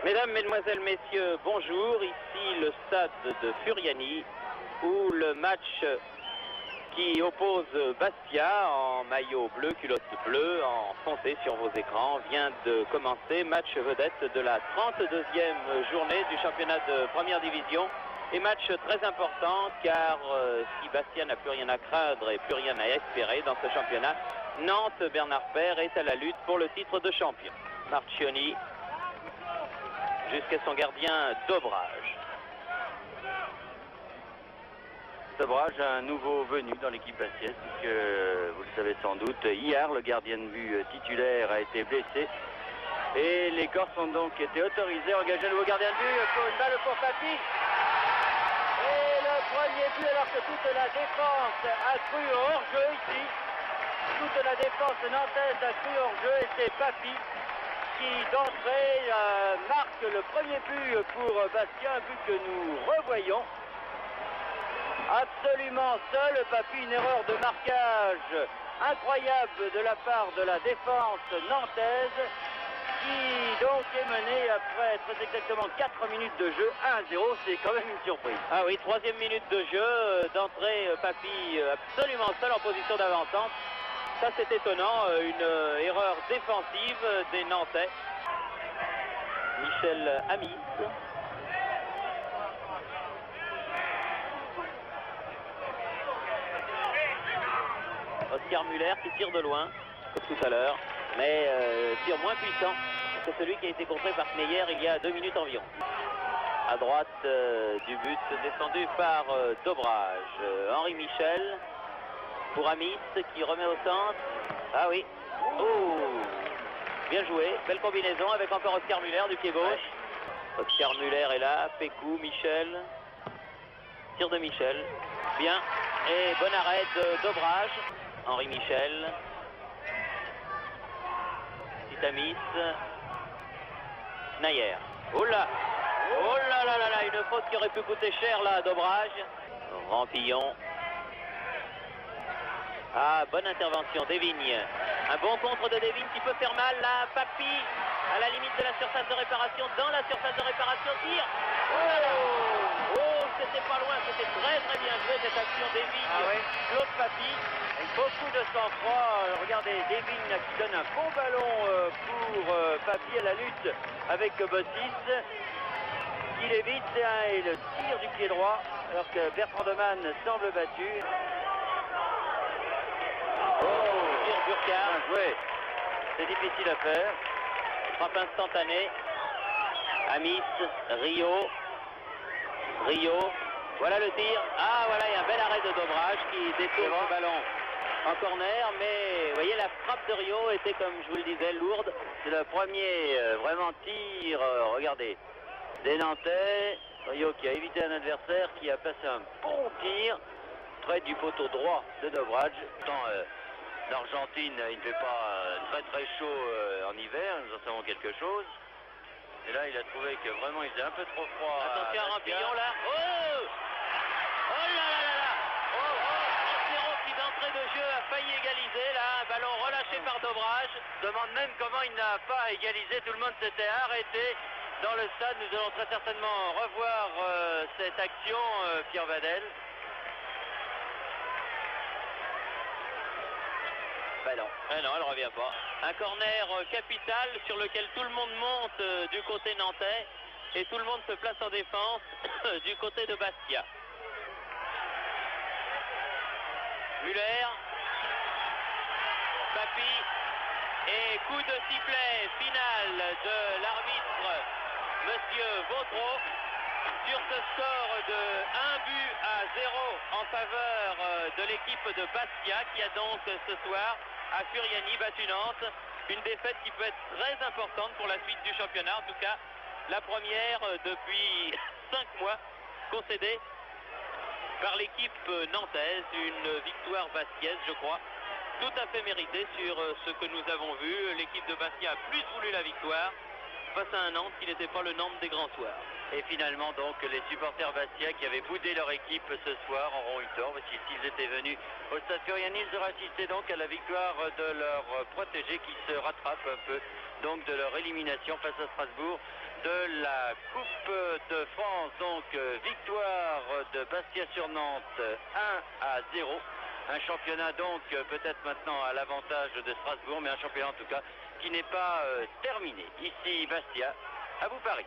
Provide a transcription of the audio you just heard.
Mesdames, Mesdemoiselles, Messieurs, bonjour. Ici le stade de Furiani où le match qui oppose Bastia en maillot bleu, culotte bleue, en foncé sur vos écrans, vient de commencer. Match vedette de la 32e journée du championnat de première division. Et match très important car si Bastia n'a plus rien à craindre et plus rien à espérer dans ce championnat, Nantes, Bernard Père est à la lutte pour le titre de champion. Marchioni jusqu'à son gardien Dobrage. Dobrage, un nouveau venu dans l'équipe bastiaise, puisque vous le savez sans doute, hier le gardien de but titulaire a été blessé. Et les Corses ont donc été autorisés à engager un nouveau gardien de but pour une balle pour Papy. Et le premier but alors que toute la défense a cru au hors-jeu ici. Toute la défense nantaise a cru au hors-jeu et c'est Papy qui d'entrée marque le premier but pour Bastia, un but que nous revoyons. Absolument seul, Papy, une erreur de marquage incroyable de la part de la défense nantaise qui donc est menée après très exactement 4 minutes de jeu, 1-0, c'est quand même une surprise. Ah oui, 3e minute de jeu, d'entrée Papy absolument seul en position d'avant-centre. Ça c'est étonnant, une erreur défensive des Nantais. Michel Amis. Oscar Muller qui tire de loin, comme tout à l'heure, mais tire moins puissant que celui qui a été contré par Kneyer il y a 2 minutes environ. À droite du but défendu par Dobrage. Henri Michel pour Amis qui remet au centre. Ah oui. Oh, bien joué. Belle combinaison avec encore Oscar Muller du pied gauche. Oscar Muller est là. Pécou, Michel. Tir de Michel. Bien. Et bon arrêt de Dobrage. Henri Michel. Titamis. Nayer. Oh là! Oh là là là là! Une faute qui aurait pu coûter cher là à Dobrage. Rampillon. Ah, bonne intervention d'Evigne. Un bon contre de Devigne qui peut faire mal là. Papy à la limite de la surface de réparation. Dans la surface de réparation, tire. Oh là là! Oh, c'était pas loin. C'était très très bien joué cette action d'Evigne. Ah oui. Claude Papy. Avec beaucoup de sang-froid, regardez Devigne qui donne un bon ballon pour Papy à la lutte avec Bossis. Il évite et le tire du pied droit alors que Bertrand Demann semble battu. Tire Burkhardt. Bien joué. C'est difficile à faire. Frappe instantanée. Amis, Rio. Voilà le tir. Ah voilà, il y a un bel arrêt de Dobrage qui détourne le ballon en corner. Mais vous voyez, la frappe de Rio était, comme je vous le disais, lourde. C'est le premier vraiment tir, regardez, des Nantais. Rio qui a évité un adversaire qui a passé un bon tir près du poteau droit de Dobrage. L'Argentine, il ne fait pas très très chaud en hiver, nous en savons quelque chose. Et là, il a trouvé que vraiment il faisait un peu trop froid. Attention à Rampillon là. Oh! Oh là là là là! Oh! Antero qui d'entrée de jeu a failli égaliser là. Un ballon relâché par Dobrage. Demande même comment il n'a pas égalisé. Tout le monde s'était arrêté dans le stade. Nous allons très certainement revoir cette action, Pierre Vadel. Ben non. Ah non, elle ne revient pas. Un corner capital sur lequel tout le monde monte du côté nantais et tout le monde se place en défense du côté de Bastia. Muller, Papy et coup de sifflet final de l'arbitre Monsieur Vautreau sur ce score de 1-0 en faveur de l'équipe de Bastia qui a donc ce soir à Furiani battu Nantes. Une défaite qui peut être très importante pour la suite du championnat. En tout cas, la première depuis 5 mois concédée par l'équipe nantaise. Une victoire bastiaise, je crois, tout à fait méritée sur ce que nous avons vu. L'équipe de Bastia a plus voulu la victoire face à un Nantes qui n'était pas le Nantes des grands soirs. Et finalement, donc, les supporters Bastia qui avaient boudé leur équipe ce soir auront eu tort. Parce que s'ils étaient venus au stade Furiani, ils auraient assisté donc à la victoire de leur protégé qui se rattrape un peu donc de leur élimination face à Strasbourg. de la Coupe de France. Donc victoire de Bastia sur Nantes 1-0. Un championnat donc peut-être maintenant à l'avantage de Strasbourg, mais un championnat en tout cas qui n'est pas terminé. Ici Bastia, à vous Paris.